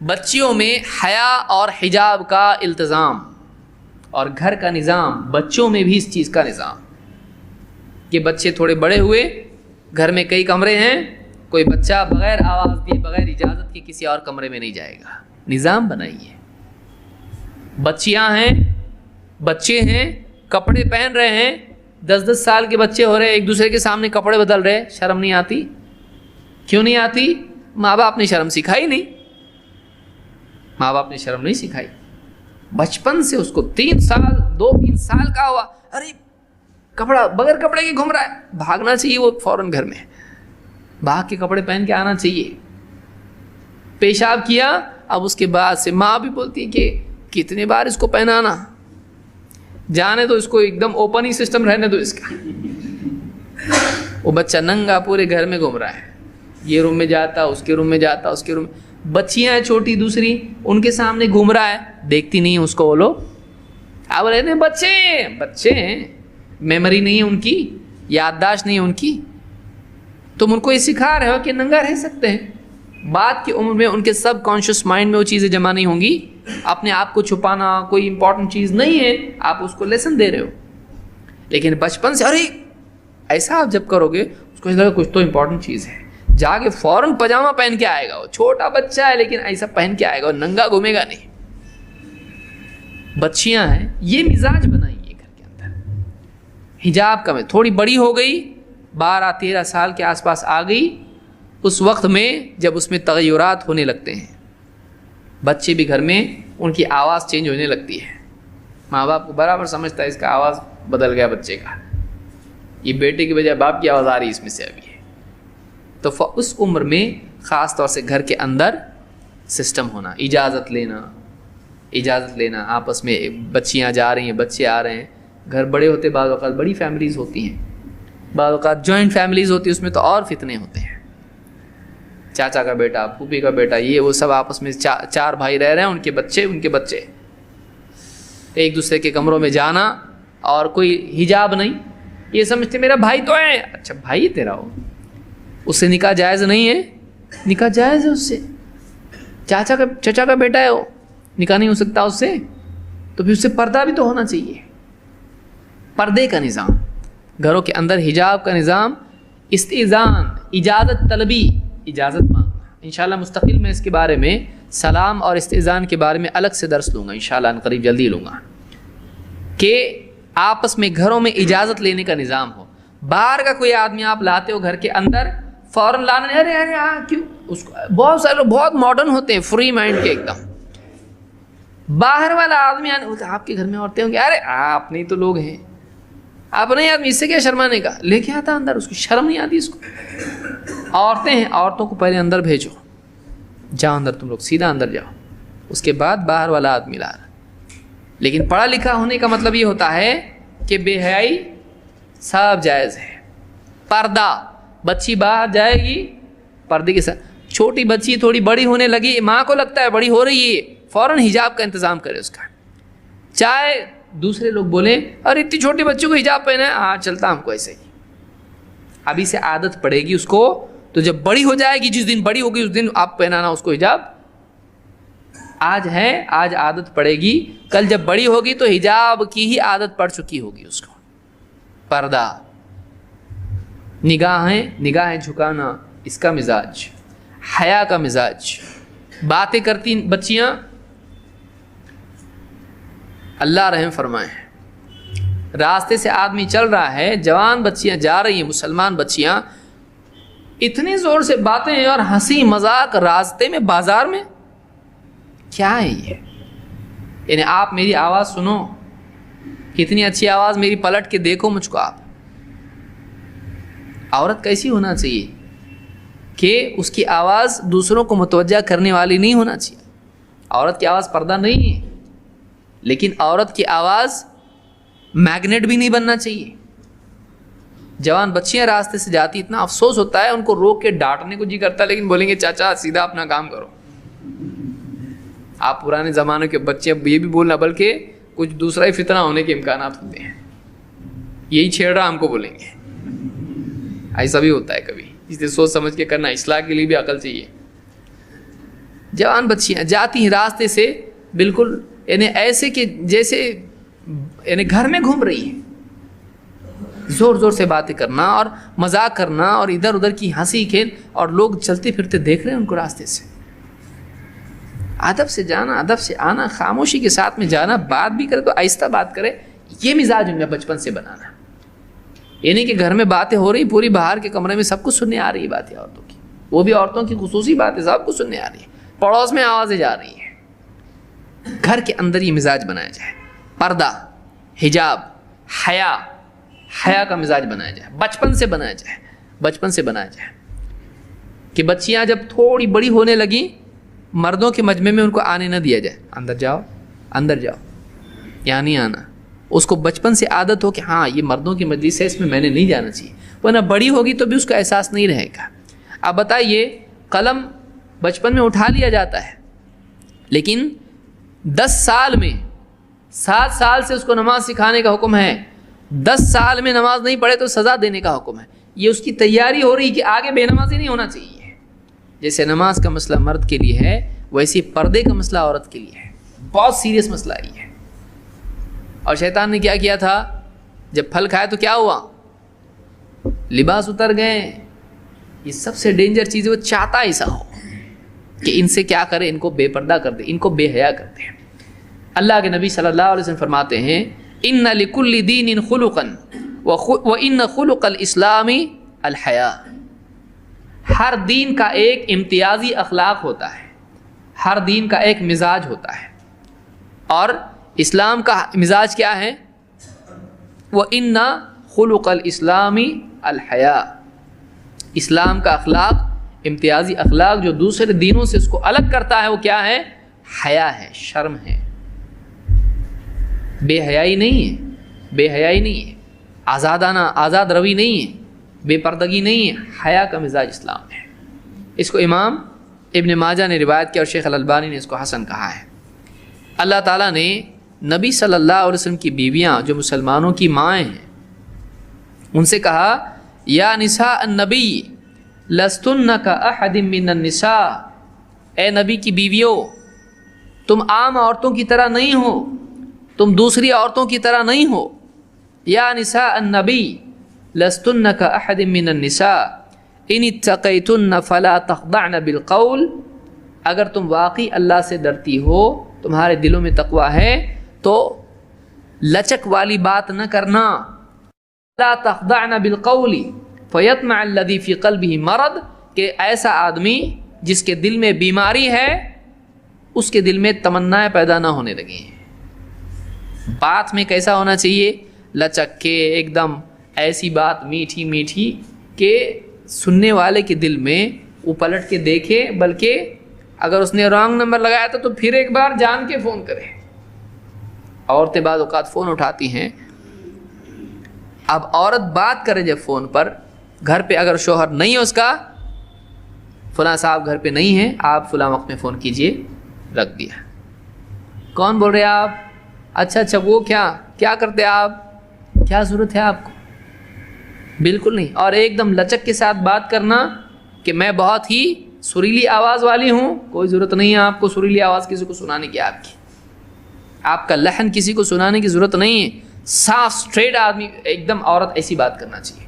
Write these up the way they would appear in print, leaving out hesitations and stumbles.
بچیوں میں حیا اور حجاب کا التزام اور گھر کا نظام، بچوں میں بھی اس چیز کا نظام کہ بچے تھوڑے بڑے ہوئے، گھر میں کئی کمرے ہیں، کوئی بچہ بغیر آواز دیے بغیر اجازت کے کسی اور کمرے میں نہیں جائے گا. نظام بنائیے. بچیاں ہیں، بچے ہیں، کپڑے پہن رہے ہیں، 10 سال کے بچے ہو رہے ہیں، ایک دوسرے کے سامنے کپڑے بدل رہے، شرم نہیں آتی؟ کیوں نہیں آتی؟ ماں باپ نے شرم سکھائی نہیں. ماں باپ نے شرم نہیں سکھائی. بچپن سے اس کو 3 سال 2-3 سال کا ہوا، ارے کپڑا بغیر کپڑے کے گھوم رہا ہے، بھاگنا چاہیے وہ فوراً گھر میں بھاگ کے کپڑے پہن کے آنا چاہیے. پیشاب کیا، اب اس کے بعد سے ماں بھی بولتی ہے کہ کتنے بار اس کو پہنانا، جانے تو اس کو ایک دم اوپن ہی سسٹم رہنے دو اس کا. وہ بچہ ننگا پورے گھر میں گھوم رہا ہے، یہ روم میں جاتا، اس کے روم میں جاتا، اس کے روم. بچیاں ہیں چھوٹی دوسری، ان کے سامنے گھوم رہا ہے، دیکھتی نہیں اس کو وہ لوگ. اب رہتے ہیں بچے ہیں، میموری نہیں ہے ان کی، یادداشت نہیں ہے ان کی. تم ان کو یہ سکھا رہے ہو کہ ننگا رہ سکتے ہیں. بعد کی عمر میں ان کے سب کانشیس مائنڈ میں وہ چیزیں جمع نہیں ہوں گی. اپنے آپ کو چھپانا کوئی امپورٹنٹ چیز نہیں ہے، آپ اس کو لیسن دے رہے ہو. لیکن بچپن سے ارے ایسا آپ جب کرو گے اس کو لگا کچھ تو امپورٹنٹ چیز ہے، جا کے فوراً پاجامہ پہن کے آئے گا. وہ چھوٹا بچہ ہے لیکن ایسا پہن کے آئے گا، وہ ننگا گھومے گا نہیں. بچیاں ہیں، یہ مزاج بنائیے گھر کے اندر. حجاب کا میں تھوڑی بڑی ہو گئی، 12-13 سال کے آس پاس آ گئی، اس وقت میں جب اس میں تغیرات ہونے لگتے ہیں، بچے بھی گھر میں ان کی آواز چینج ہونے لگتی ہے. ماں باپ کو برابر سمجھتا ہے اس کا آواز بدل گیا بچے کا، یہ بیٹے کی بجائے باپ کی آواز آ رہی ہے اس میں سے ابھی. تو اس عمر میں خاص طور سے گھر کے اندر سسٹم ہونا، اجازت لینا آپس میں. بچیاں جا رہی ہیں، بچے آ رہے ہیں، گھر بڑے ہوتے، بعض اوقات بڑی فیملیز ہوتی ہیں، بعض اوقات جوائنٹ فیملیز ہوتی ہیں، اس میں تو اور فتنے ہوتے ہیں. چاچا کا بیٹا، پھوپھی کا بیٹا، یہ وہ سب آپس میں 4 بھائی رہ رہے ہیں، ان کے بچے ایک دوسرے کے کمروں میں جانا، اور کوئی حجاب نہیں. یہ سمجھتے میرا بھائی تو ہے، اچھا بھائی تیرا ہو، اس سے نکاح جائز نہیں ہے؟ نکاح جائز ہے اس سے. چچا کا بیٹا ہے، وہ نکاح نہیں ہو سکتا اس سے؟ تو پھر اس سے پردہ بھی تو ہونا چاہیے. پردے کا نظام گھروں کے اندر، حجاب کا نظام، استئذان، اجازت طلبی، اجازت مانگنا. انشاءاللہ مستقل میں اس کے بارے میں، سلام اور استئذان کے بارے میں الگ سے درس لوں گا انشاءاللہ، قریب جلدی لوں گا، کہ آپس میں گھروں میں اجازت لینے کا نظام ہو. باہر کا کوئی آدمی آپ لاتے ہو گھر کے اندر، فوراً لانا، ارے کیوں اس کو. بہت سارے لوگ بہت ماڈرن ہوتے ہیں، فری مائنڈ کے ایک دم. باہر والا آدمی آپ کے گھر میں عورتیں ہوں گی، ارے آپ نہیں تو لوگ ہیں، آپ نہیں آدمی، اس سے کیا شرمانے کا، لے کے آتا اندر، اس کو شرم نہیں آتی اس کو. عورتیں ہیں، عورتوں کو پہلے اندر بھیجو، جاؤ اندر، تم لوگ سیدھا اندر جاؤ، اس کے بعد باہر والا آدمی لا رہا. لیکن پڑھا لکھا ہونے کا مطلب یہ ہوتا ہے کہ بے حیائی سب جائز ہے. پردہ، بچی باہر جائے گی پردے کے ساتھ. چھوٹی بچی تھوڑی بڑی ہونے لگی، ماں کو لگتا ہے بڑی ہو رہی ہے، فوراً حجاب کا انتظام کرے اس کا. چاہے دوسرے لوگ بولیں اور اتنی چھوٹی بچوں کو حجاب پہنا ہے، ہاں چلتا ہم کو ایسے ہی. ابھی سے عادت پڑے گی اس کو، تو جب بڑی ہو جائے گی، جس دن بڑی ہوگی اس دن آپ پہنانا اس کو حجاب. آج عادت پڑے گی، کل جب بڑی ہوگی تو حجاب کی ہی عادت پڑ چکی ہوگی اس کو. پردہ، نگاہیں جھکانا، اس کا مزاج، حیا کا مزاج. باتیں کرتی بچیاں، اللہ رحم فرمائے. راستے سے آدمی چل رہا ہے، جوان بچیاں جا رہی ہیں، مسلمان بچیاں، اتنے زور سے باتیں اور ہنسی مذاق راستے میں، بازار میں. کیا ہے یہ؟ یعنی آپ میری آواز سنو، کتنی اچھی آواز میری، پلٹ کے دیکھو مجھ کو. آپ عورت کیسی ہونا چاہیے کہ اس کی آواز دوسروں کو متوجہ کرنے والی نہیں ہونا چاہیے. عورت کی آواز پردہ نہیں ہے، لیکن عورت کی آواز میگنیٹ بھی نہیں بننا چاہیے. جوان بچیاں راستے سے جاتی، اتنا افسوس ہوتا ہے، ان کو روک کے ڈانٹنے کو جی کرتا ہے، لیکن بولیں گے چاچا سیدھا اپنا کام کرو. آپ پرانے زمانے کے بچے اب یہ بھی بولنا، بلکہ کچھ دوسرا ہی فتنہ ہونے کے امکانات ہوتے ہیں، یہی چھیڑ رہا ہم کو بولیں گے. ایسا بھی ہوتا ہے کبھی، اس لیے سوچ سمجھ کے کرنا، اصلاح کے لیے بھی عقل چاہیے. جوان بچیاں جاتی ہیں راستے سے بالکل یعنی ایسے کہ جیسے یعنی گھر میں گھوم رہی ہیں، زور زور سے باتیں کرنا اور مذاق کرنا اور ادھر ادھر کی ہنسی کھیل، اور لوگ چلتے پھرتے دیکھ رہے ہیں ان کو راستے سے۔ ادب سے جانا، ادب سے آنا، خاموشی کے ساتھ میں جانا، بات بھی کرے تو آہستہ بات کرے، یہ مزاج ان کا بچپن سے بنانا۔ یعنی کہ گھر میں باتیں ہو رہی پوری، باہر کے کمرے میں سب کچھ سننے آ رہی ہے باتیں عورتوں کی، وہ بھی عورتوں کی خصوصی باتیں سب کچھ سننے آ رہی ہے، پڑوس میں آوازیں جا رہی ہیں۔ گھر کے اندر یہ مزاج بنایا جائے، پردہ، حجاب، حیا کا مزاج بنایا جائے، بچپن سے بنایا جائے، بچپن سے بنایا جائے کہ بچیاں جب تھوڑی بڑی ہونے لگیں مردوں کے مجمع میں ان کو آنے نہ دیا جائے، اندر جاؤ اندر جاؤ، یہاں نہیں آنا۔ اس کو بچپن سے عادت ہو کہ ہاں یہ مردوں کی مجلس ہے، اس میں نے نہیں جانا چاہیے، ورنہ بڑی ہوگی تو بھی اس کا احساس نہیں رہے گا۔ اب بتائیے، قلم بچپن میں اٹھا لیا جاتا ہے، لیکن 10 سال میں 7 سال سے اس کو نماز سکھانے کا حکم ہے، 10 سال میں نماز نہیں پڑھے تو سزا دینے کا حکم ہے۔ یہ اس کی تیاری ہو رہی کہ آگے بے نمازی نہیں ہونا چاہیے۔ جیسے نماز کا مسئلہ مرد کے لیے ہے، ویسے پردے کا مسئلہ عورت کے لیے ہے، بہت سیریس مسئلہ یہ ہے۔ اور شیطان نے کیا کیا تھا، جب پھل کھایا تو کیا ہوا، لباس اتر گئے۔ یہ سب سے ڈینجر چیز ہے، وہ چاہتا ایسا ہو کہ ان سے کیا کرے، ان کو بے پردہ کر دے، ان کو بے حیا کر دے۔ اللہ کے نبی صلی اللہ علیہ وسلم فرماتے ہیں، ان لکل دین خلقا وان خلق الاسلام الحیا۔ ہر دین کا ایک امتیازی اخلاق ہوتا ہے، ہر دین کا ایک مزاج ہوتا ہے، اور اسلام کا مزاج کیا ہے، وَإِنَّ خُلُقَ الْإِسْلَامِ الْحَيَاءُ۔ اسلام کا اخلاق، امتیازی اخلاق جو دوسرے دینوں سے اس کو الگ کرتا ہے، وہ کیا ہے، حیا ہے، شرم ہے، بے حیائی نہیں ہے، بے حیائی نہیں ہے، آزاد روی نہیں ہے، بے پردگی نہیں ہے، حیا کا مزاج اسلام ہے۔ اس کو امام ابن ماجہ نے روایت کیا اور شیخ الالبانی نے اس کو حسن کہا ہے۔ اللہ تعالیٰ نے نبی صلی اللہ علیہ وسلم کی بیویاں جو مسلمانوں کی مائیں ہیں ان سے کہا، یا نساء النبی لستن کاحد من النساء، اے نبی کی بیویوں تم عام عورتوں کی طرح نہیں ہو، تم دوسری عورتوں کی طرح نہیں ہو۔ یا نساء النبی لستن کاحد من النساء ان اتقیتن فلا تخضعن بالقول، اگر تم واقعی اللہ سے ڈرتی ہو، تمہارے دلوں میں تقویٰ ہے، تو لچک والی بات نہ کرنا۔ لا تخضعن بالقول فیطمع الذی فی قلبہ مرض، کہ ایسا آدمی جس کے دل میں بیماری ہے اس کے دل میں تمنائیں پیدا نہ ہونے لگیں۔ بات میں کیسا ہونا چاہیے، لچک کے ایک دم ایسی بات میٹھی میٹھی کہ سننے والے کے دل میں وہ پلٹ کے دیکھے، بلکہ اگر اس نے رانگ نمبر لگایا تھا تو پھر ایک بار جان کے فون کرے۔ عورتیں بعض اوقات فون اٹھاتی ہیں، اب عورت بات کرے جب فون پر، گھر پہ اگر شوہر نہیں ہے اس کا، فلاں صاحب گھر پہ نہیں ہیں، آپ فلاں وقت میں فون کیجئے، رکھ دیا۔ کون بول رہے آپ، اچھا وہ کیا کرتے آپ، کیا ضرورت ہے آپ کو، بالکل نہیں۔ اور ایک دم لچک کے ساتھ بات کرنا کہ میں بہت ہی سریلی آواز والی ہوں، کوئی ضرورت نہیں ہے آپ کو سریلی آواز کسی کو سنانے کی، آپ کا لحن کسی کو سنانے کی ضرورت نہیں ہے۔ صاف سٹریٹ آدمی ایک دم عورت ایسی بات کرنا چاہیے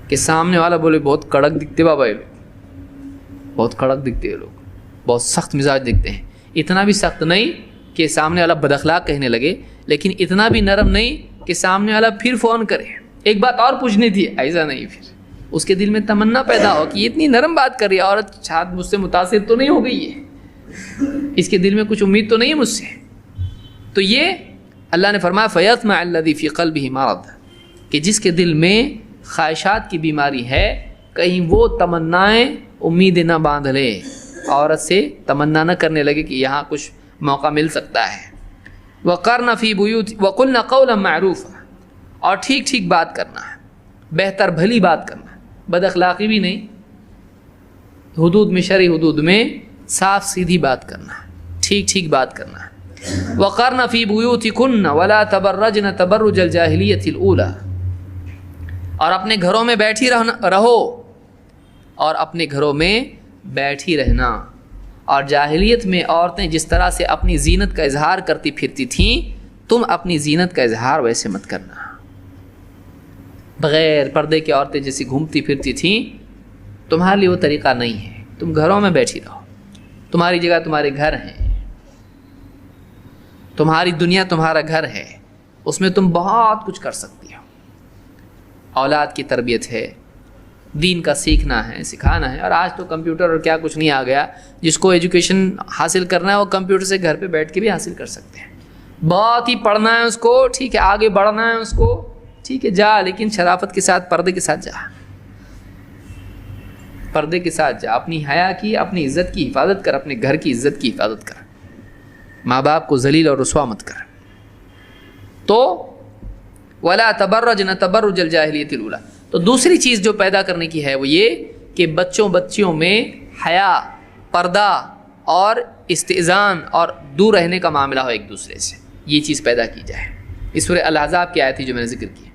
کہ سامنے والا بولے بہت کڑک دکھتے بابا، یہ لوگ بہت کڑک دکھتے ہیں، لوگ بہت سخت مزاج دکھتے ہیں۔ اتنا بھی سخت نہیں کہ سامنے والا بد اخلاق کہنے لگے، لیکن اتنا بھی نرم نہیں کہ سامنے والا پھر فون کرے، ایک بات اور پوچھنی تھی، ایسا نہیں، پھر اس کے دل میں تمنا پیدا ہو کہ یہ اتنی نرم بات کر رہی ہے عورت، شاید مجھ سے متاثر تو نہیں ہو گئی ہے، اس کے دل میں کچھ امید تو نہیں ہے مجھ سے۔ تو یہ اللہ نے فرمایا فیطمع الذی فی قلبہ مرض، کہ جس کے دل میں خواہشات کی بیماری ہے، کہیں وہ تمنائیں امیدیں نہ باندھ لے، عورت سے تمنا نہ کرنے لگے کہ یہاں کچھ موقع مل سکتا ہے۔ وقرن فی بیوت وقلن قولا معروفا، اور ٹھیک ٹھیک بات کرنا ہے، بہتر بھلی بات کرنا، بد اخلاقی بھی نہیں، حدود میں، شرعی حدود میں صاف سیدھی بات کرنا، ٹھیک ٹھیک بات کرنا۔ وقرن فی بیوتکن ولا تبرجن تبرج الجاہلیۃ الاولی، اور اپنے گھروں میں بیٹھی رہو، اور اپنے گھروں میں بیٹھی رہنا، اور جاہلیت میں عورتیں جس طرح سے اپنی زینت کا اظہار کرتی پھرتی تھیں، تم اپنی زینت کا اظہار ویسے مت کرنا۔ بغیر پردے کی عورتیں جیسی گھومتی پھرتی تھیں، تمہارے لیے وہ طریقہ نہیں ہے۔ تم گھروں میں بیٹھی رہو، تمہاری جگہ تمہارے گھر ہیں، تمہاری دنیا تمہارا گھر ہے، اس میں تم بہت کچھ کر سکتی ہو۔ اولاد کی تربیت ہے، دین کا سیکھنا ہے، سکھانا ہے، اور آج تو کمپیوٹر اور کیا کچھ نہیں آ گیا، جس کو ایجوکیشن حاصل کرنا ہے وہ کمپیوٹر سے گھر پہ بیٹھ کے بھی حاصل کر سکتے ہیں۔ بہت ہی پڑھنا ہے اس کو، ٹھیک ہے، آگے بڑھنا ہے اس کو، ٹھیک ہے، جا، لیکن شرافت کے ساتھ، پردے کے ساتھ جا، پردے کے ساتھ جا، اپنی حیا کی، اپنی عزت کی حفاظت کر، اپنے گھر کی عزت کی حفاظت کر، ماں باپ کو ذلیل اور رسوا مت کر۔ تو ولا تبرجن تبرج الجاہلیت الاولی، تو دوسری چیز جو پیدا کرنے کی ہے وہ یہ کہ بچیوں میں حیا، پردہ اور استئذان اور دور رہنے کا معاملہ ہو ایک دوسرے سے، یہ چیز پیدا کی جائے۔ اس سورہ الاحزاب کی آیت تھی جو میں نے ذکر کی۔